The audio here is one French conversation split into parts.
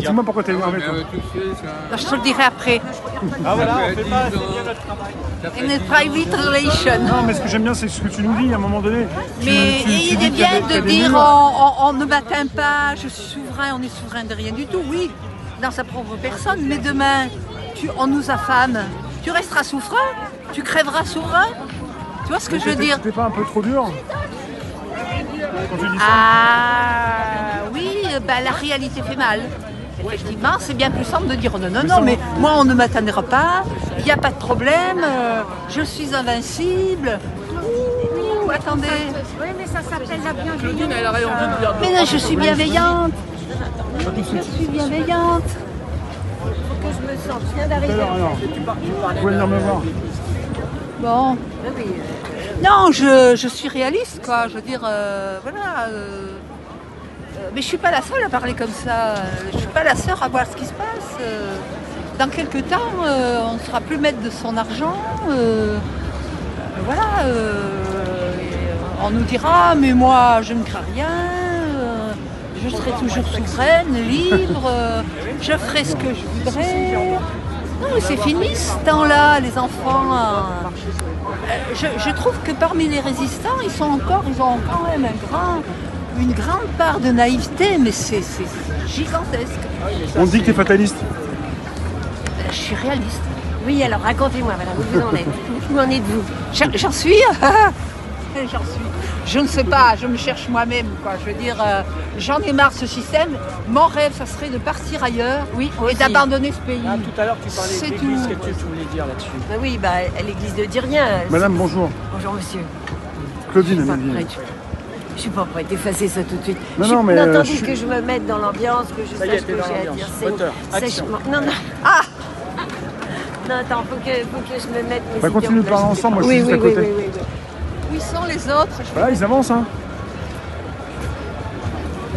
dis-moi pourquoi t'es énervé, toi. Je te le dirai après. Ah voilà, on fait pas, c'est bien notre travail. In a private relation. Non, mais ce que j'aime bien, c'est ce que tu nous dis à un moment donné. Mais il est bien de dire on ne m'atteint pas, je suis souverain, on est souverain de rien du tout. Oui, dans sa propre personne, mais demain, on nous affame. Tu resteras souverain, tu crèveras souverain. Tu vois ce que je veux dire? T'es pas un peu trop dur quand tu dis ça? Ah oui, bah, la réalité fait mal. Effectivement, c'est bien plus simple de dire non, mais moi on ne m'atteindra pas, il n'y a pas de problème, je suis invincible. Ouh, attendez. Oui, mais ça s'appelle la bienveillance. Mais non, je suis bienveillante. Je suis bienveillante. Faut que je me sente. Je viens d'arriver. Alors, vous pouvez venir me voir. Bon. Oui. Non, je suis réaliste, quoi. Je veux dire, voilà. Mais je suis pas la seule à parler comme ça. Je suis pas la seule à voir ce qui se passe. Dans quelques temps, on ne sera plus maître de son argent. Voilà. On nous dira, mais moi, je ne crains rien. Je serai toujours souveraine, libre. Je ferai ce que je voudrais. Non, mais c'est fini ce temps-là, les enfants. Je trouve que parmi les résistants, ils ont quand même une grande part de naïveté, mais c'est gigantesque. On dit que t'es fataliste. Je suis réaliste. Oui, alors racontez-moi, madame, où vous en êtes? Où en êtes-vous? J'en suis. J'en suis. Je ne sais pas, je me cherche moi-même, quoi. Je veux dire, j'en ai marre de ce système. Mon rêve, ça serait de partir ailleurs et d'abandonner ce pays. Ah, tout à l'heure, tu parlais de l'église, qu'est-ce que tu voulais dire là-dessus? Bah oui, bah, l'église ne dit rien. Madame, bonjour. Bonjour, monsieur. Claudine, Je suis elle pas m'a dit. prête. Je suis pas prête d'effacer ça tout de suite. Non, mais, attendez je- que je me mette dans l'ambiance, que je Ça y est, sache ce t'es que dans j'ai à l'ambiance. dire. Moteur, action. Sèchement. Non, non. Ah non, attends, faut que je me mette mes Bah, idées continue en de parler place. ensemble, moi je Oui, suis juste oui, à côté. oui. Où sont les autres? Voilà, ils avancent, hein.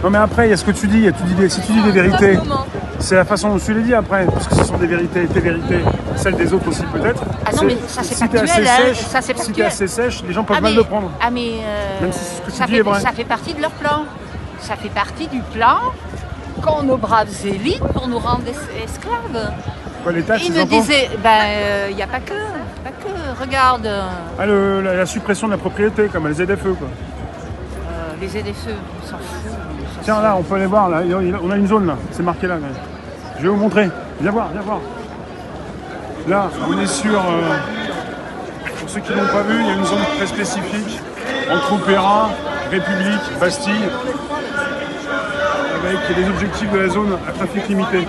Non, mais après, il y a ce que tu dis, si tu dis des vérités, c'est la façon dont tu les dis après, parce que ce sont des vérités, tes vérités, celles des autres aussi peut-être. Ah non, mais ça c'est si t'es factuel, assez hein. sèche, Ça c'est si t'es factuel. assez sèche, les gens peuvent Ah, mal mais- le prendre. Ah mais Même si ce que tu ça dis est vrai. fait partie de leur plan. Ça fait partie du plan qu'ont nos braves élites pour nous rendre esclaves. Quoi, les taxes, Ils les me impôts. disaient, il n'y a pas que, regarde, Ah, la suppression de la propriété, comme les ZFE, quoi. les ZFE, on s'en fout. Tiens, là, on peut aller voir, là, on a une zone, là, c'est marqué là. Je vais vous montrer. Viens voir, viens voir. Là, on est sur, pour ceux qui ne l'ont pas vu, il y a une zone très spécifique, entre Opéra, République, Bastille, avec les objectifs de la zone à trafic limité.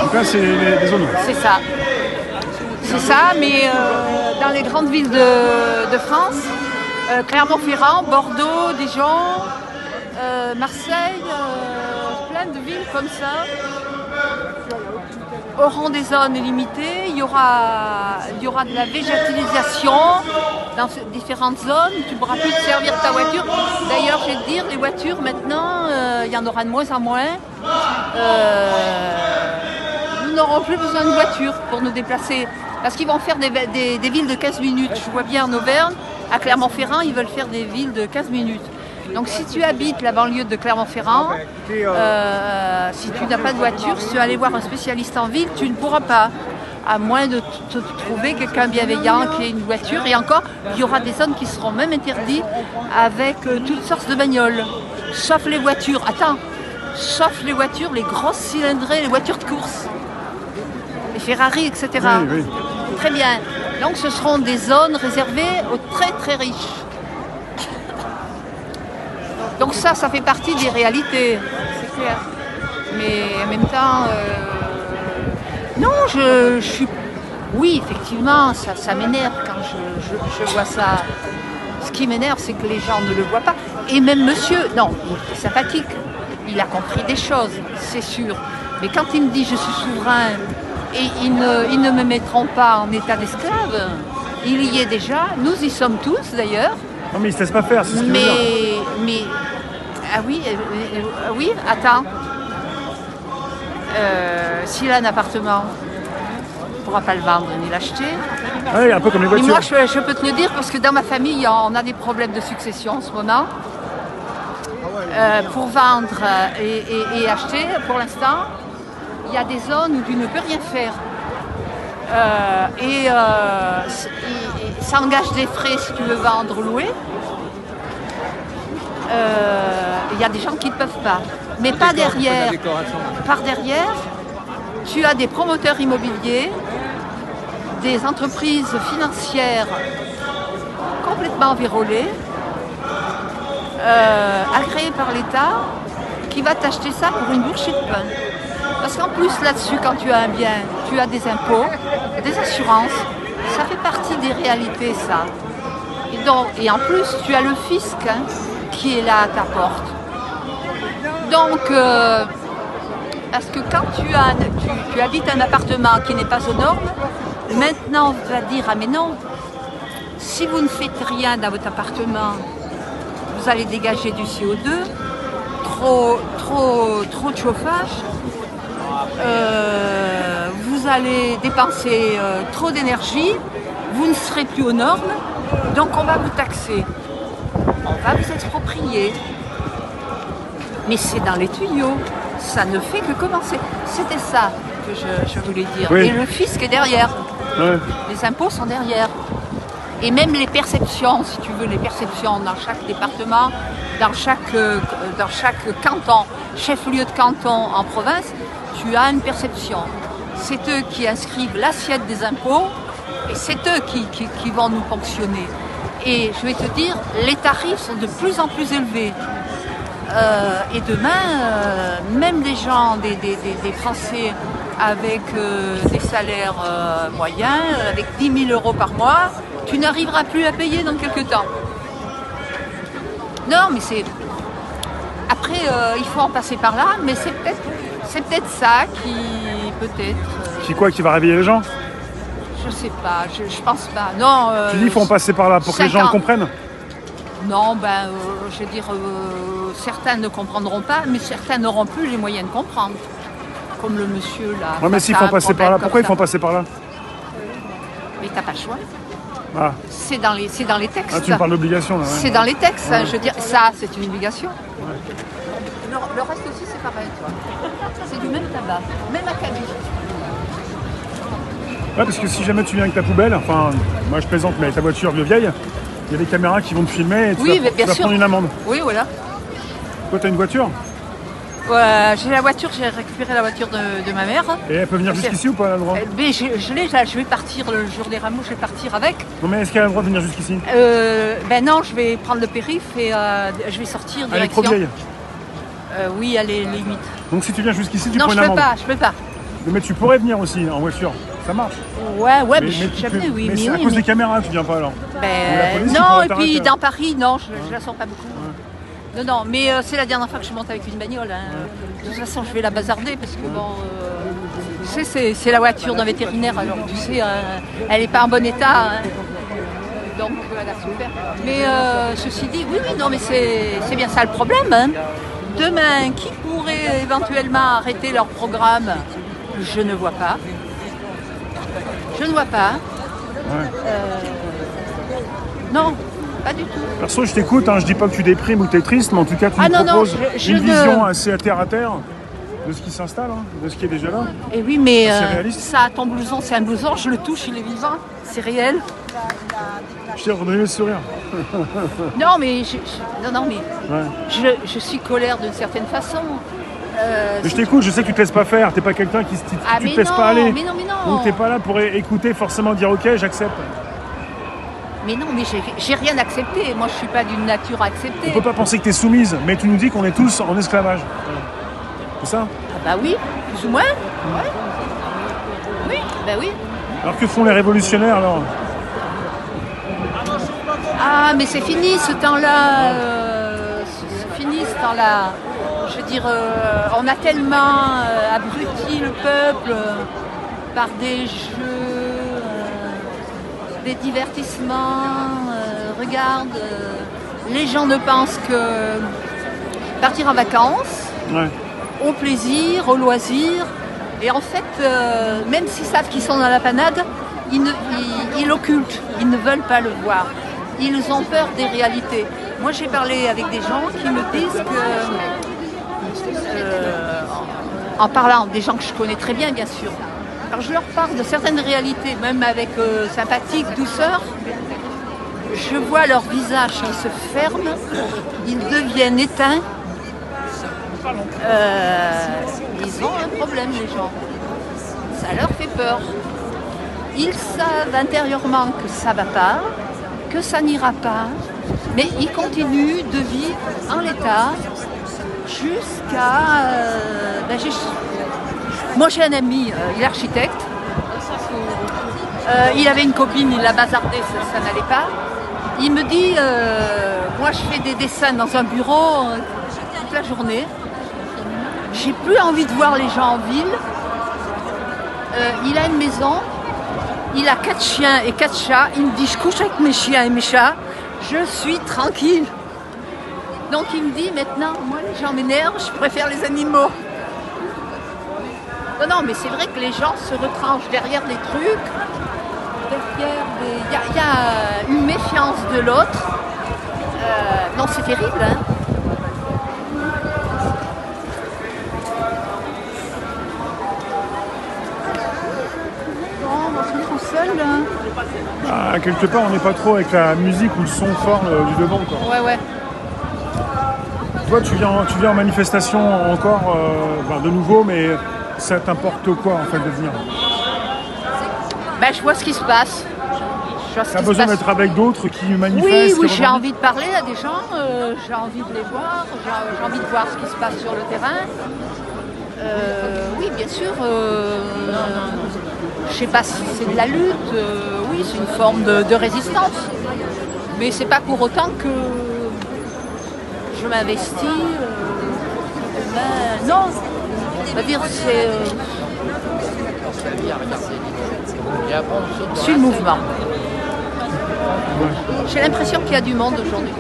Donc là, c'est les zones. C'est ça. C'est ça, mais dans les grandes villes de France, Clermont-Ferrand, Bordeaux, Dijon, Marseille, plein de villes comme ça, auront des zones limitées. Il y aura de la végétalisation dans différentes zones. Tu ne pourras plus te servir de ta voiture. D'ailleurs, je vais te dire, les voitures maintenant, il y en aura de moins en moins. Nous n'aurons plus besoin de voiture pour nous déplacer. Parce qu'ils vont faire des villes de 15 minutes. Je vois bien en Auvergne, à Clermont-Ferrand, ils veulent faire des villes de 15 minutes. Donc si tu habites la banlieue de Clermont-Ferrand, si tu n'as pas de voiture, si tu veux aller voir un spécialiste en ville, tu ne pourras pas. À moins de te trouver quelqu'un bienveillant qui ait une voiture. Et encore, il y aura des zones qui seront même interdites avec toutes sortes de bagnoles. Sauf les voitures. Attends, sauf les voitures, les grosses cylindrées, les voitures de course. Les Ferrari, etc. Oui, oui. Très bien. Donc ce seront des zones réservées aux très très riches. Donc ça fait partie des réalités, c'est clair. Mais en même temps, non, je suis... Oui, effectivement, ça m'énerve quand je vois ça. Ce qui m'énerve, c'est que les gens ne le voient pas. Et même monsieur, non, il est sympathique. Il a compris des choses, c'est sûr. Mais quand il me dit je suis souverain et ils ne me mettront pas en état d'esclave, il y est déjà, nous y sommes tous d'ailleurs. Non, mais ils se laissent pas faire, c'est ce qu'il veut dire. Mais, ah oui, oui, attends. S'il a un appartement, pourra pas le vendre ni l'acheter. Ouais, un peu comme les Mais voitures. moi, je peux te le dire parce que dans ma famille, on a des problèmes de succession en ce moment. Pour vendre et acheter, pour l'instant, il y a des zones où tu ne peux rien faire. Ça engage des frais si tu veux vendre ou louer. Il y a des gens qui ne peuvent pas. Mais pas derrière. Par derrière, tu as des promoteurs immobiliers, des entreprises financières complètement vérolées, agréées par l'État, qui va t'acheter ça pour une bouchée de pain. Parce qu'en plus là-dessus, quand tu as un bien, tu as des impôts, des assurances, ça fait partie des réalités ça. Et en plus, tu as le fisc qui est là à ta porte. Donc, parce que quand tu habites un appartement qui n'est pas aux normes, maintenant on va dire, ah mais non, si vous ne faites rien dans votre appartement, vous allez dégager du CO2, trop de chauffage, vous allez dépenser trop d'énergie, vous ne serez plus aux normes, donc on va vous taxer, on va vous exproprier. Mais c'est dans les tuyaux, ça ne fait que commencer. C'était ça que je voulais dire. Oui. Et le fisc est derrière, Ouais. les impôts sont derrière. Et même les perceptions, si tu veux, les perceptions dans chaque département, dans chaque canton, chef-lieu de canton en province, tu as une perception. C'est eux qui inscrivent l'assiette des impôts et c'est eux qui vont nous ponctionner. Et je vais te dire, les tarifs sont de plus en plus élevés. Et demain, même des gens, des Français avec des salaires moyens, avec 10 000 euros par mois, tu n'arriveras plus à payer dans quelques temps. Non, mais c'est... Après, il faut en passer par là, mais c'est peut-être ça qui, peut-être... Qui va réveiller les gens? Je sais pas, je pense pas. Non. Tu dis qu'il faut en passer par là pour que les gens le comprennent? Non, je veux dire, certains ne comprendront pas, mais certains n'auront plus les moyens de comprendre. Comme le monsieur là. Ouais, mais s'ils font passer par là, pourquoi ils font passer par là? Mais t'as pas le choix. Ah. C'est dans les textes. Ah, tu me parles d'obligation là. Ouais. C'est dans les textes, je veux dire, ça c'est une obligation. Le reste aussi c'est pareil, tu vois. C'est du même tabac, même acabit. Ouais, parce que si jamais tu viens avec ta poubelle, enfin, moi je plaisante, mais avec ta voiture vieux vieille, il y a des caméras qui vont te filmer et tu vas prendre une amende. Oui, voilà. Toi, t'as une voiture? J'ai la voiture, j'ai récupéré la voiture de ma mère. Et elle peut venir jusqu'ici ou pas, elle a le droit? Mais je l'ai là, je vais partir le jour des rameaux, je vais partir avec. Non, mais est-ce qu'elle a le droit de venir jusqu'ici? Ben non, je vais prendre le périph' et je vais sortir direction. Elle est trop vieille? Oui, elle est limite. Donc si tu viens jusqu'ici, tu non, prends une amende? Non, je peux pas. Mais tu pourrais venir aussi en voiture, ça marche. Ouais, mais jamais, oui. Mais c'est à cause des caméras, tu viens pas alors? Non, et puis dans Paris, non, je la sens pas beaucoup. Ouais. Non, mais c'est la dernière fois que je monte avec une bagnole. De toute façon, je vais la bazarder parce que bon, tu sais, c'est la voiture d'un vétérinaire, alors tu sais, elle n'est pas en bon état. Donc elle a souffert. Mais ceci dit, oui, non, mais c'est bien ça le problème. Hein. Demain, qui pourrait éventuellement arrêter leur programme? Je ne vois pas. Je ne vois pas. Ouais. Non, pas du tout. Perso, je t'écoute, hein, je dis pas que tu déprimes ou que tu es triste, mais en tout cas, tu nous proposes une vision assez à terre de ce qui s'installe, hein, de ce qui est déjà là. Et oui, mais ça, ton blouson, c'est un blouson, je le touche, il est vivant, c'est réel. Je t'ai redonné le sourire. Non, mais, je suis colère d'une certaine façon. Mais je t'écoute, je sais que tu te laisses pas faire, t'es pas quelqu'un qui tu te laisses pas aller. Mais non. Donc t'es pas là pour écouter forcément dire ok, j'accepte. Mais non, mais j'ai rien accepté. Moi, je suis pas d'une nature à accepter. On peut pas penser que t'es soumise, mais tu nous dis qu'on est tous en esclavage. C'est ça? Ah bah oui, plus ou moins. Ouais. Oui, bah oui. Alors que font les révolutionnaires alors? Ah, mais c'est fini ce temps-là. C'est fini ce temps-là. Je veux dire, on a tellement abruti le peuple par des jeux, des divertissements. Regarde, les gens ne pensent que partir en vacances, au plaisir, au loisir, Et en fait, même s'ils savent qu'ils sont dans la panade, ils l'occultent, ils ne veulent pas le voir. Ils ont peur des réalités. Moi, j'ai parlé avec des gens qui me disent que, en parlant des gens que je connais très bien, bien sûr, quand je leur parle de certaines réalités, même avec sympathie, douceur, je vois leur visage qui se ferme, ils deviennent éteints. Ils ont un problème, les gens. Ça leur fait peur. Ils savent intérieurement que ça ne va pas, que ça n'ira pas, mais ils continuent de vivre en l'état jusqu'à... Moi j'ai un ami, il est architecte, il avait une copine, il l'a bazardée, ça n'allait pas. Il me dit, moi je fais des dessins dans un bureau toute la journée, j'ai plus envie de voir les gens en ville. Il a une maison, il a 4 chiens et 4 chats, il me dit je couche avec mes chiens et mes chats, je suis tranquille. Donc il me dit maintenant, moi les gens m'énervent, je préfère les animaux. Non, mais c'est vrai que les gens se retranchent derrière des trucs, il y a une méfiance de l'autre. Non, c'est terrible, hein. Bon, on se sent seul, hein. Ah, quelque part, on n'est pas trop avec la musique ou le son fort du devant, quoi. Ouais. Toi, tu viens en manifestation encore, de nouveau, mais ça t'importe quoi, en fait, de venir? Ben, je vois ce qui se passe. T'as besoin d'être avec d'autres qui manifestent? Oui, j'ai envie de parler à des gens, j'ai envie de les voir, j'ai envie de voir ce qui se passe sur le terrain. Oui, bien sûr, je sais pas si c'est de la lutte, oui, c'est une forme de résistance. Mais c'est pas pour autant que je m'investis. Non, c'est-à-dire je suis le mouvement. J'ai l'impression qu'il y a du monde aujourd'hui.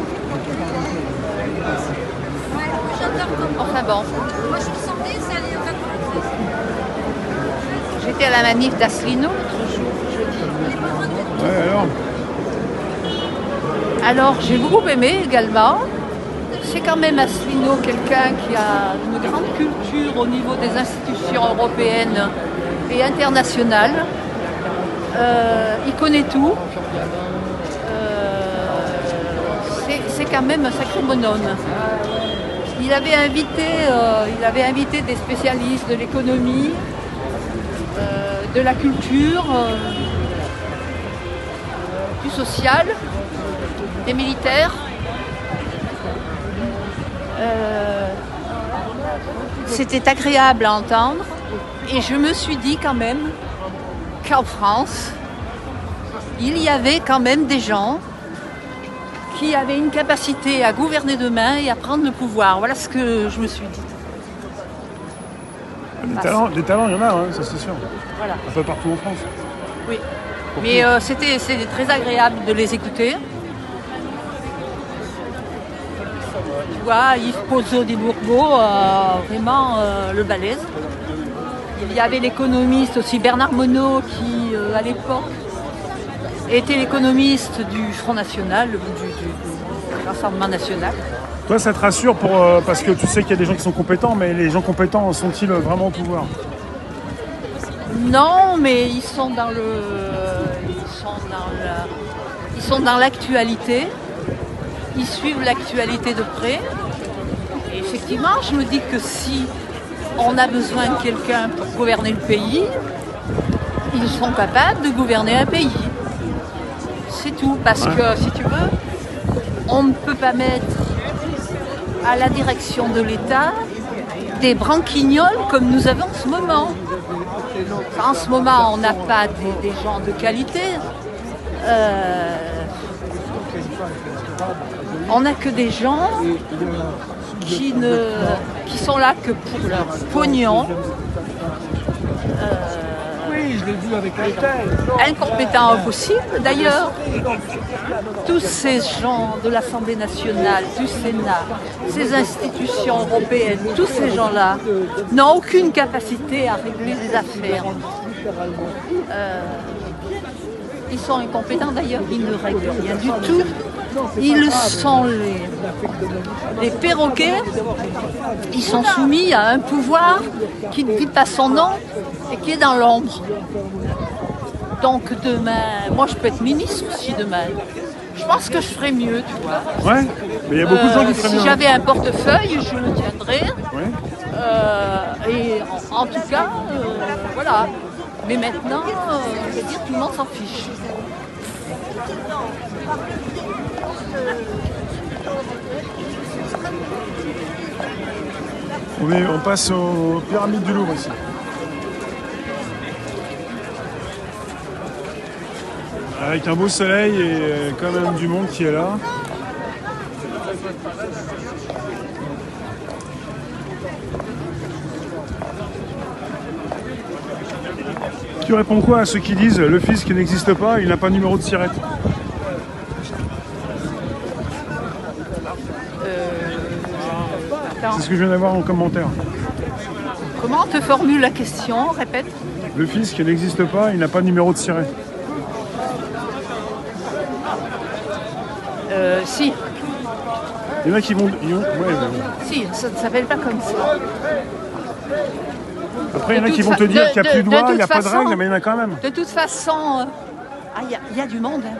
Enfin bon. J'étais à la manif d'Asselineau l'autre jour, jeudi. Ouais, alors Alors j'ai beaucoup aimé également. C'est quand même Asselineau quelqu'un qui a une grande culture au niveau des institutions européennes et internationales. Il connaît tout. C'est quand même un sacré bonhomme. Il avait invité des spécialistes de l'économie, de la culture, du social, des militaires. C'était agréable à entendre et je me suis dit quand même qu'en France, il y avait quand même des gens qui avaient une capacité à gouverner demain et à prendre le pouvoir. Voilà ce que je me suis dit. Des talents, il y en a, hein, ça c'est sûr. Voilà. Un peu partout en France. Oui. Mais c'était très agréable de les écouter. Tu vois, Yves Pozzo di Bourgo, vraiment le balèze. Il y avait l'économiste aussi Bernard Monod qui, à l'époque, était l'économiste du Front National, du Rassemblement National. Toi, ça te rassure parce que tu sais qu'il y a des gens qui sont compétents, mais les gens compétents sont-ils vraiment au pouvoir? Non, mais ils sont dans l'actualité. Ils suivent l'actualité de près. Et effectivement, je me dis que si on a besoin de quelqu'un pour gouverner le pays, ils sont capables de gouverner un pays. C'est tout. Parce que, si tu veux, on ne peut pas mettre à la direction de l'État des branquignoles comme nous avons en ce moment. En ce moment, on n'a pas des gens de qualité. On n'a que des gens qui sont là que pour leur pognon. Oui, Incompétent au possible, d'ailleurs. Tous ces gens de l'Assemblée nationale, du Sénat, ces institutions européennes, tous ces gens-là n'ont aucune capacité à régler les affaires. Ils sont incompétents d'ailleurs, ils ne règlent rien du tout. Ils sont les perroquets, ils sont soumis à un pouvoir qui ne dit pas son nom et qui est dans l'ombre. Donc demain, moi je peux être ministre aussi demain. Je pense que je ferais mieux, tu vois. Ouais, mais il y a beaucoup de gens qui feraient mieux. Si j'avais un portefeuille, je le tiendrais. Ouais. Et en tout cas, voilà. Mais maintenant, je veux dire, tout le monde s'en fiche. On passe aux pyramides du Louvre ici. Avec un beau soleil et quand même du monde qui est là. Tu réponds quoi à ceux qui disent le fisc n'existe pas, il n'a pas de numéro de sirette? C'est ce que je viens d'avoir en commentaire. Comment on te formule la question? Répète. Le fisc n'existe pas, il n'a pas de numéro de siret. Si. Il y en a qui vont... Ouais, mais bon. Si, ça ne s'appelle pas comme ça. Après, il y en a De qui toute vont te fa- dire de- qu'il n'y a de- plus de de loi, il n'y a toute pas de façon- règles, mais il y en a quand même. De toute façon, il y a du monde. Hein.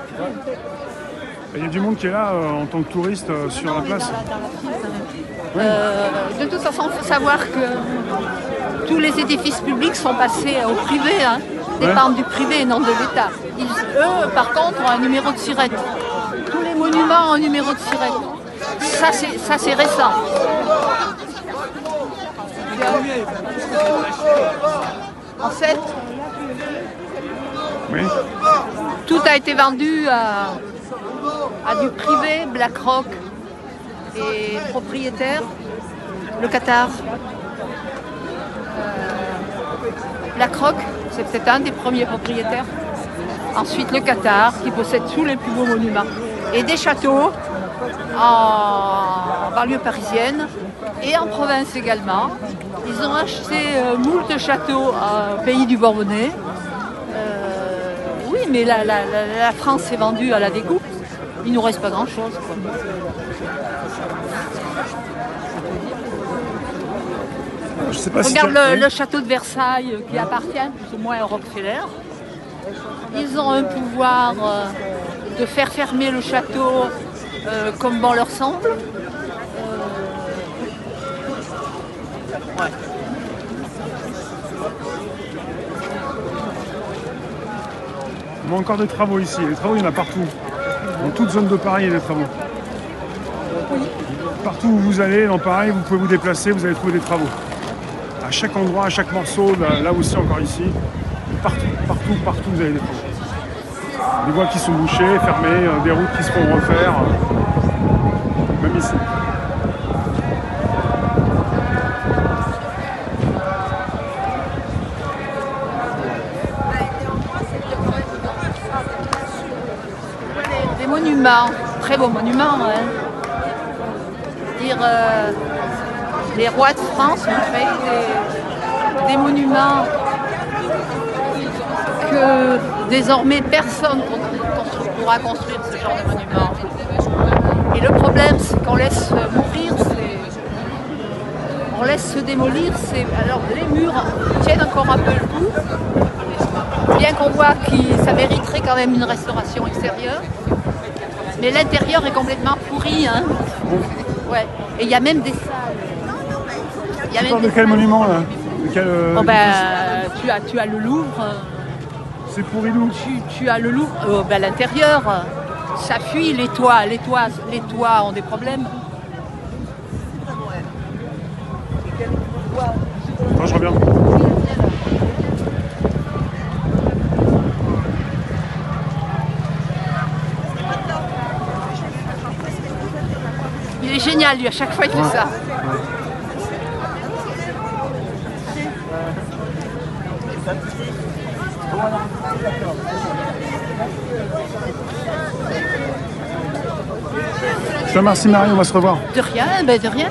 Il y a du monde qui est là en tant que touriste sur la place. De toute façon, il faut savoir que tous les édifices publics sont passés au privé, hein, dépendent du privé et non de l'État. Eux, par contre, ont un numéro de sirette. Tous les monuments ont un numéro de sirette. Ça, c'est récent. En fait, Oui. tout a été vendu à du privé, BlackRock et propriétaire, le Qatar. BlackRock, c'est peut-être un des premiers propriétaires. Ensuite, le Qatar, qui possède tous les plus beaux monuments. Et des châteaux en banlieue parisienne et en province également. Ils ont acheté moult châteaux au pays du Bourbonnais. Oui, mais la France est vendue à la découpe. Il ne nous reste pas grand-chose. Je sais pas Regarde si le château de Versailles qui appartient plus ou moins à Rockefeller. Ils ont un pouvoir de faire fermer le château comme bon leur semble. Ouais. On a encore des travaux ici. Les travaux, il y en a partout. Dans toute zone de Paris, il y a des travaux. Partout où vous allez, dans Paris, vous pouvez vous déplacer, vous allez trouver des travaux. À chaque endroit, à chaque morceau, là aussi, encore ici. Partout, vous avez des travaux. Des voies qui sont bouchées, fermées, des routes qui se font refaire. Même ici. Des monuments, très beaux monuments. Hein. Dire, les rois de France ont fait des monuments que désormais personne ne pourra construire ce genre de monuments. Et le problème, c'est qu'on laisse mourir, on laisse se démolir. Alors les murs tiennent encore un peu le coup, bien qu'on voit que ça mériterait quand même une restauration extérieure. Mais l'intérieur est complètement pourri. Hein. Ouais. Et il y a même des salles. Tu parles de quel monument là? De quel, oh tu as le Louvre. C'est pourri d'où? Tu as le Louvre. À l'intérieur, ça fuit. Les toits ont des problèmes. Attends, je reviens. Il est génial, lui, à chaque fois il fait ça. Je te remercie Marie, on va se revoir. De rien, ben de rien.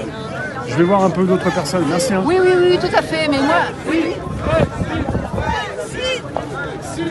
Je vais voir un peu d'autres personnes. Merci. Hein. Oui, oui, oui, tout à fait. Mais moi, oui. Si.